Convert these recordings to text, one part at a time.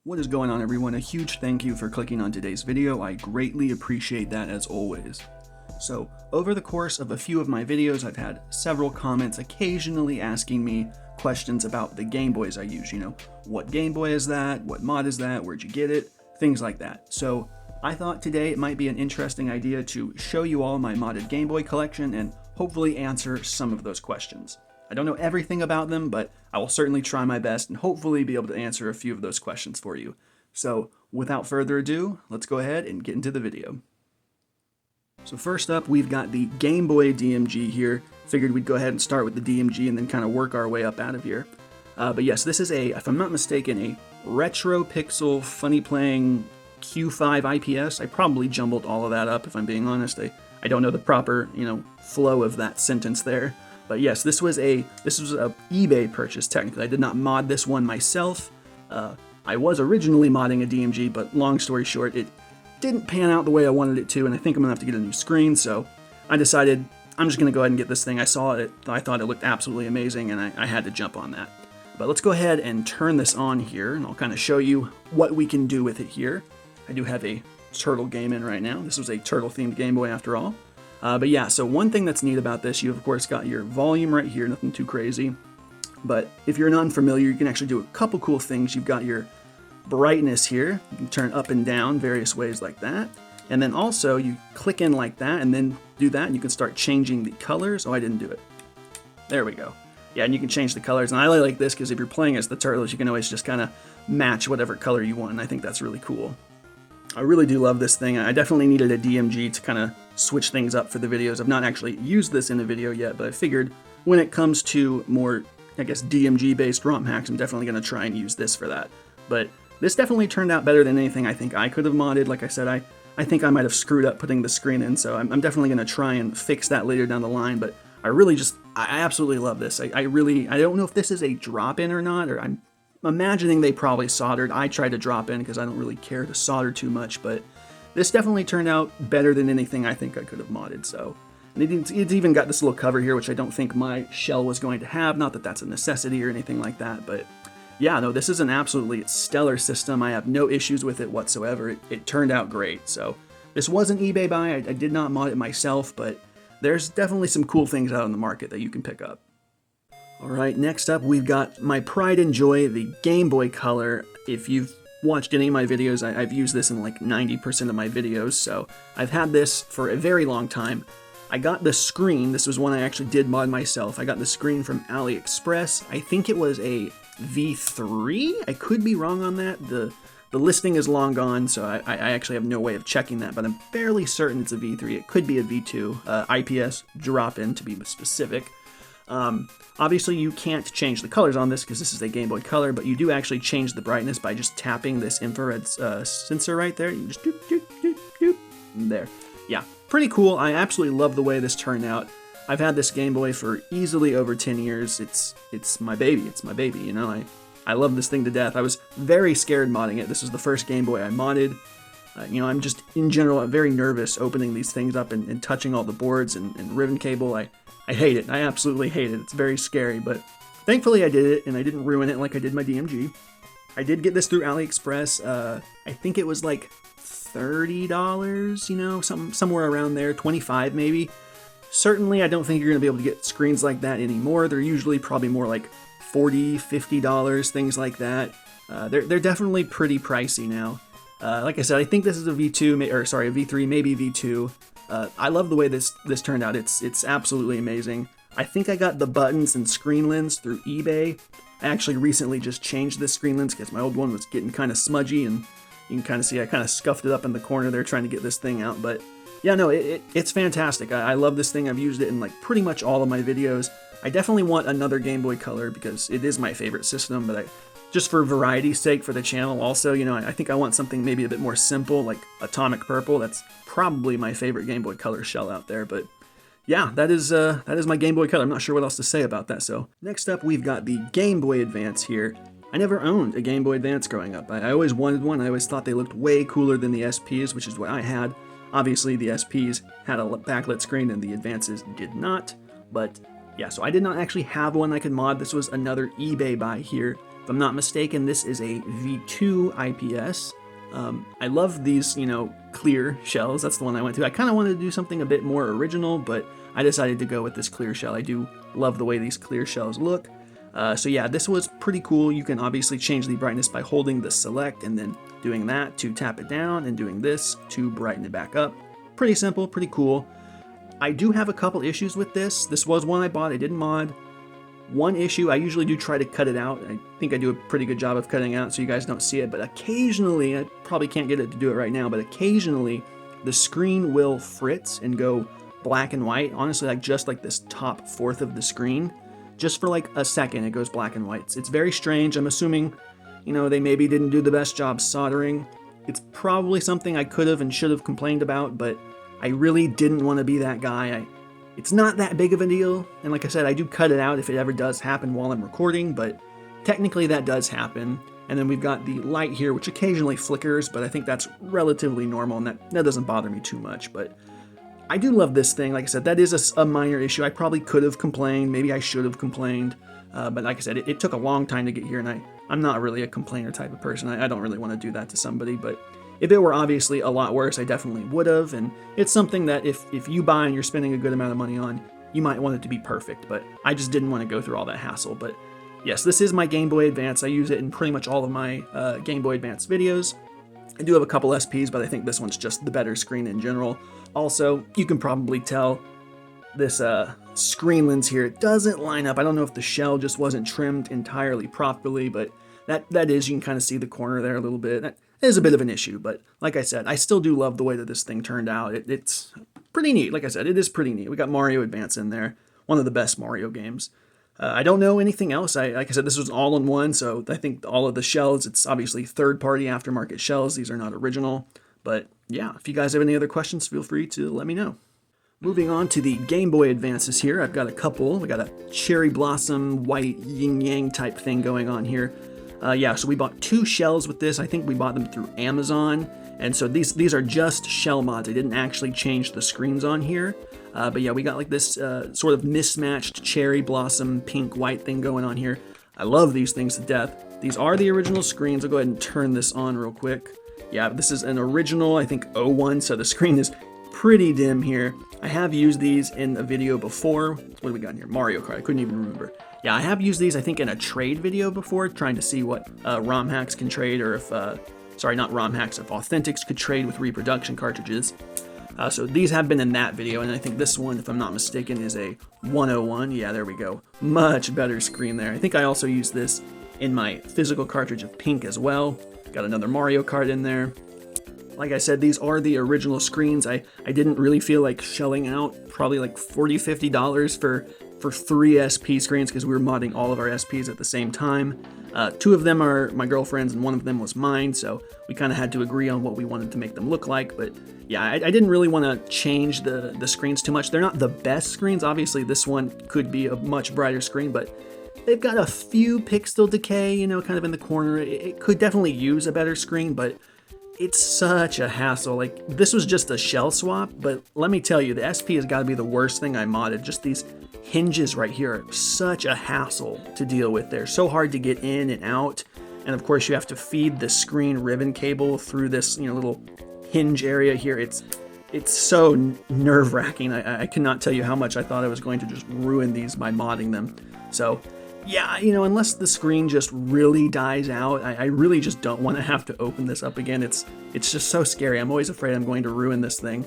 What is going on, everyone? A huge thank you for clicking on today's video. I greatly appreciate that as always. So, over the course of a few of my videos, I've had several comments occasionally asking me questions about the Game Boys I use. You know, what Game Boy is that? What mod is that? Where'd you get it? Things like that. So, I thought today it might be an interesting idea to show you all my modded Game Boy collection and hopefully answer some of those questions. I don't know everything about them, but I will certainly try my best and hopefully be able to answer a few of those questions for you. So, without further ado, let's go ahead and get into the video. So first up, we've got the Game Boy DMG here. Figured we'd go ahead and start with the DMG and then kind of work our way up out of here. But yes, this is a, if I'm not mistaken, a retro pixel funny playing Q5 IPS. I probably jumbled all of that up if I'm being honest. I don't know the proper, flow of that sentence there. But yes, this was a eBay purchase technically. I did not mod this one myself. I was originally modding a DMG, but long story short, it didn't pan out the way I wanted it to, and I think I'm gonna have to get a new screen. So I decided I'm just gonna go ahead and get this thing. I saw it, I thought it looked absolutely amazing, and I had to jump on that. But let's go ahead and turn this on here, and I'll kind of show you what we can do with it here. I do have a turtle game in right now. This was a turtle-themed Game Boy after all. But yeah, so one thing that's neat about this, you of course got your volume right here, nothing too crazy. But if you're unfamiliar, you can actually do a couple cool things. You've got your brightness here. You can turn up and down various ways like that. And then also you click in like that and then do that and you can start changing the colors. Oh, I didn't do it. There we go. Yeah, and you can change the colors. And I really like this because if you're playing as the turtles, you can always just kind of match whatever color you want. And I think that's really cool. I really do love this thing. I definitely needed a DMG to kind of switch things up for the videos. I've not actually used this in a video yet, but I figured when it comes to more, I guess, DMG-based ROM hacks, I'm definitely going to try and use this for that. But this definitely turned out better than anything I think I could have modded. Like I said, I think I might have screwed up putting the screen in, so I'm definitely going to try and fix that later down the line. But I absolutely love this. I don't know if this is a drop-in or not, or I'm imagining they probably soldered. I tried to drop in because I don't really care to solder too much, but this definitely turned out better than anything I think I could have modded. So, and it's even got this little cover here, which I don't think my shell was going to have. Not that that's a necessity or anything like that, but yeah, no, this is an absolutely stellar system. I have no issues with it whatsoever. It turned out great. So this was an eBay buy. I did not mod it myself, but there's definitely some cool things out on the market that you can pick up. Alright, next up we've got my pride and joy, the Game Boy Color. If you've watched any of my videos, I've used this in like 90% of my videos, so I've had this for a very long time. I got the screen, this was one I actually did mod myself. I got the screen from AliExpress. I think it was a V3? I could be wrong on that. The listing is long gone, so I actually have no way of checking that, but I'm fairly certain it's a V3. It could be a V2, IPS drop-in to be specific. Obviously you can't change the colors on this because this is a Game Boy Color, but you do actually change the brightness by just tapping this infrared sensor right there. You just doop, doop, doop, doop, there. Yeah, pretty cool. I absolutely love the way this turned out. I've had this Game Boy for easily over 10 years. It's my baby. It's my baby, you know. I love this thing to death. I was very scared modding it. This was the first Game Boy I modded. I'm just, in general, very nervous opening these things up and touching all the boards and ribbon cable. I hate it. I absolutely hate it. It's very scary, but thankfully I did it, and I didn't ruin it like I did my DMG. I did get this through AliExpress. I think it was like $30, somewhere around there, 25 maybe. Certainly, I don't think you're going to be able to get screens like that anymore. They're usually probably more like $40, $50, things like that. They're definitely pretty pricey now. Like I said, I think this is a V2, or sorry, a V3, maybe V2. I love the way this turned out. It's absolutely amazing. I think I got the buttons and screen lens through eBay. I actually recently just changed this screen lens because my old one was getting kind of smudgy, and you can kind of see I kind of scuffed it up in the corner there trying to get this thing out. But yeah, no, it's fantastic. I love this thing. I've used it in like pretty much all of my videos. I definitely want another Game Boy Color because it is my favorite system, but just for variety's sake for the channel also, I think I want something maybe a bit more simple, like Atomic Purple. That's probably my favorite Game Boy Color shell out there, but yeah, that is my Game Boy Color. I'm not sure what else to say about that. So next up, we've got the Game Boy Advance here. I never owned a Game Boy Advance growing up. I always wanted one. I always thought they looked way cooler than the SPs, which is what I had. Obviously, the SPs had a backlit screen and the Advances did not, but yeah, so I did not actually have one I could mod. This was another eBay buy here. If I'm not mistaken, this is a V2 IPS. I love these, clear shells. That's the one I went to. I kind of wanted to do something a bit more original, but I decided to go with this clear shell. I do love the way these clear shells look. So yeah, this was pretty cool. You can obviously change the brightness by holding the select and then doing that to tap it down and doing this to brighten it back up. Pretty simple, pretty cool. I do have a couple issues with this. This was one I bought, I didn't mod. One issue, I usually do try to cut it out. I think I do a pretty good job of cutting out so you guys don't see it, but occasionally, I probably can't get it to do it right now, but occasionally the screen will fritz and go black and white. Honestly, just like this top fourth of the screen. Just for like a second, it goes black and white. It's very strange. I'm assuming, they maybe didn't do the best job soldering. It's probably something I could have and should have complained about, but I really didn't want to be that guy. It's not that big of a deal, and like I said, I do cut it out if it ever does happen while I'm recording, but technically that does happen. And then we've got the light here, which occasionally flickers, but I think that's relatively normal, and that doesn't bother me too much. But I do love this thing. Like I said, that is a minor issue. I probably could have complained, maybe I should have complained, but like I said, it took a long time to get here, and I'm not really a complainer type of person. I don't really want to do that to somebody, but if it were obviously a lot worse, I definitely would have, and it's something that if you buy and you're spending a good amount of money on, you might want it to be perfect, but I just didn't want to go through all that hassle. But yes, this is my Game Boy Advance. I use it in pretty much all of my Game Boy Advance videos. I do have a couple SPs, but I think this one's just the better screen in general. Also, you can probably tell this screen lens here, it doesn't line up. I don't know if the shell just wasn't trimmed entirely properly, but that is, you can kind of see the corner there a little bit. That is a bit of an issue, but like I said, I still do love the way that this thing turned out. It's pretty neat. Like I said, it is pretty neat. We got Mario Advance in there, one of the best Mario games. I don't know anything else. Like I said, this was all-in-one, so I think all of the shells, it's obviously third-party aftermarket shells. These are not original. But yeah, if you guys have any other questions, feel free to let me know. Moving on to the Game Boy Advances here, I've got a couple. We got a cherry blossom, white yin-yang type thing going on here. Yeah, so we bought 2 shells with this. I think we bought them through Amazon. And so these are just shell mods. I didn't actually change the screens on here. But yeah, we got like this sort of mismatched cherry blossom pink white thing going on here. I love these things to death. These are the original screens. I'll go ahead and turn this on real quick. Yeah, this is an original, I think, 01, so the screen is pretty dim here. I have used these in a video before. What do we got here? Mario Kart. I couldn't even remember. Yeah, I have used these, I think, in a trade video before, trying to see what ROM hacks can trade, or if, sorry, not ROM hacks, if Authentics could trade with reproduction cartridges. So these have been in that video, and I think this one, if I'm not mistaken, is a 101. Yeah, there we go. Much better screen there. I think I also used this in my physical cartridge of pink as well. Got another Mario Kart in there. Like I said, these are the original screens. I didn't really feel like shelling out probably like $40–50 for 3 SP screens because we were modding all of our SPs at the same time. 2 of them are my girlfriend's and 1 of them was mine, so we kind of had to agree on what we wanted to make them look like. But yeah, I didn't really want to change the screens too much. They're not the best screens. Obviously, this one could be a much brighter screen, but they've got a few pixel decay, kind of in the corner. It could definitely use a better screen, but it's such a hassle. Like, this was just a shell swap, but let me tell you, the SP has got to be the worst thing I modded. Just these hinges right here are such a hassle to deal with. They're so hard to get in and out, and of course you have to feed the screen ribbon cable through this little hinge area here. It's so nerve-wracking. I cannot tell you how much I thought I was going to just ruin these by modding them. So yeah, unless the screen just really dies out, I really just don't want to have to open this up again. It's just so scary. I'm always afraid I'm going to ruin this thing.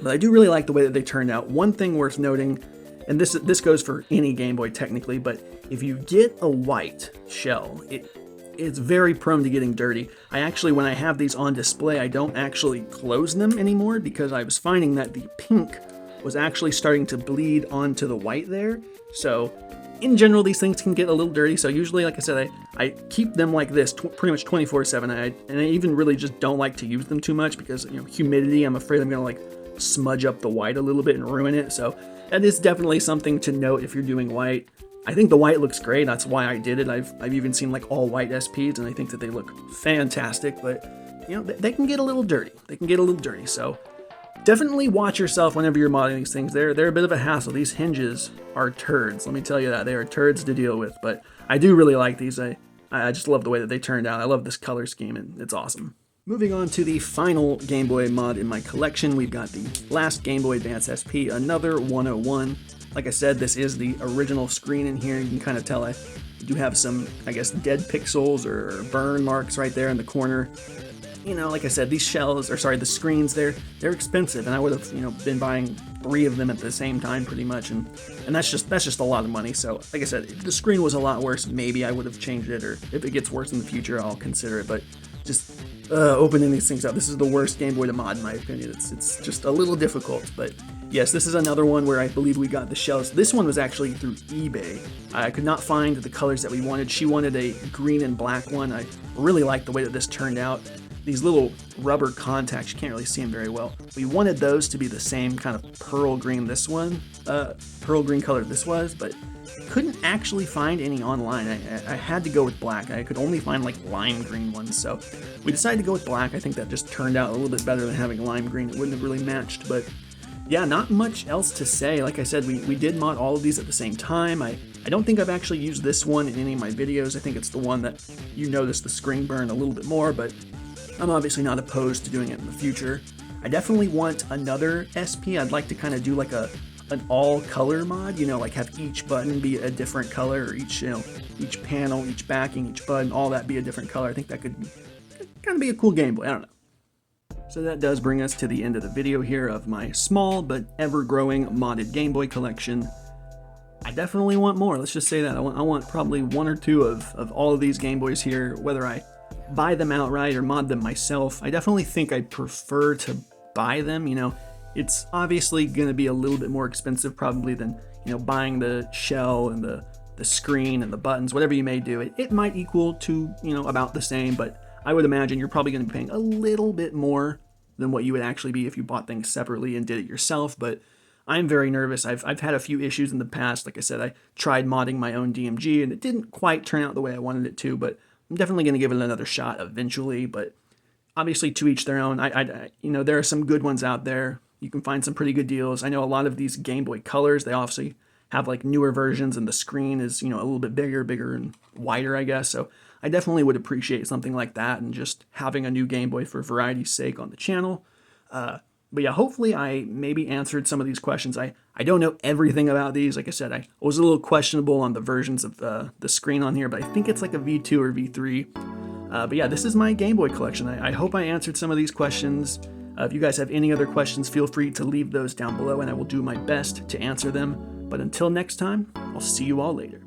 But I do really like the way that they turned out. One thing worth noting, and this goes for any Game Boy technically, but if you get a white shell, it's very prone to getting dirty. I actually, when I have these on display, I don't actually close them anymore because I was finding that the pink was actually starting to bleed onto the white there. So in general, these things can get a little dirty. So usually, like I said, I keep them like this pretty much 24/7. And I even really just don't like to use them too much because, humidity, I'm afraid I'm going to like smudge up the white a little bit and ruin it. So that is definitely something to note if you're doing white. I think the white looks great. That's why I did it. I've even seen like all white SPs, and I think that they look fantastic. But they can get a little dirty. So definitely watch yourself whenever you're modding these things. They're a bit of a hassle. These hinges are turds. Let me tell you that. They are turds to deal with. But I do really like these. I just love the way that they turned out. I love this color scheme, and it's awesome. Moving on to the final Game Boy mod in my collection, we've got the last Game Boy Advance SP, another 101. Like I said, this is the original screen in here. You can kind of tell I do have some, I guess, dead pixels or burn marks right there in the corner. You know, like I said, these shells, or sorry, the screens, they're expensive, and I would have, been buying 3 of them at the same time pretty much, and that's just a lot of money. So, like I said, if the screen was a lot worse, maybe I would have changed it, or if it gets worse in the future, I'll consider it. But just opening these things up, this is the worst Game Boy to mod in my opinion. It's just a little difficult, but yes, this is another one where I believe we got the shells. This one was actually through eBay. I could not find the colors that we wanted. She wanted a green and black one. I really liked the way that this turned out. These little rubber contacts, you can't really see them very well. We wanted those to be the same kind of pearl green pearl green color this was, but couldn't actually find any online. I had to go with black. I could only find like lime green ones, so we decided to go with black. I think that just turned out a little bit better than having lime green. It wouldn't have really matched, but yeah, not much else to say. Like I said, we did mod all of these at the same time. I don't think I've actually used this one in any of my videos. I think it's the one that you notice the screen burn a little bit more, but I'm obviously not opposed to doing it in the future. I definitely want another SP. I'd like to kind of do like an all color mod, like have each button be a different color, or each panel, each backing, each button, all that be a different color. I think that could kind of be a cool Game Boy. I don't know. So that does bring us to the end of the video here of my small but ever-growing modded Game Boy collection. I definitely want more. Let's just say that. I want probably 1 or 2 of all of these Game Boys here, whether I buy them outright or mod them myself. I definitely think I'd prefer to buy them. It's obviously going to be a little bit more expensive probably than, buying the shell and the screen and the buttons, whatever you may do. It might equal to, about the same, but I would imagine you're probably going to be paying a little bit more than what you would actually be if you bought things separately and did it yourself. But I'm very nervous. I've had a few issues in the past. Like I said, I tried modding my own DMG and it didn't quite turn out the way I wanted it to, but I'm definitely going to give it another shot eventually. But obviously, to each their own. There are some good ones out there. You can find some pretty good deals. I know a lot of these Game Boy Colors, they obviously have like newer versions, and the screen is, a little bit bigger and wider, I guess. So I definitely would appreciate something like that, and just having a new Game Boy for variety's sake on the channel. But yeah, hopefully I maybe answered some of these questions. I don't know everything about these. Like I said, I was a little questionable on the versions of the screen on here, but I think it's like a V2 or V3. But yeah, this is my Game Boy collection. I hope I answered some of these questions. If you guys have any other questions, feel free to leave those down below, and I will do my best to answer them. But until next time, I'll see you all later.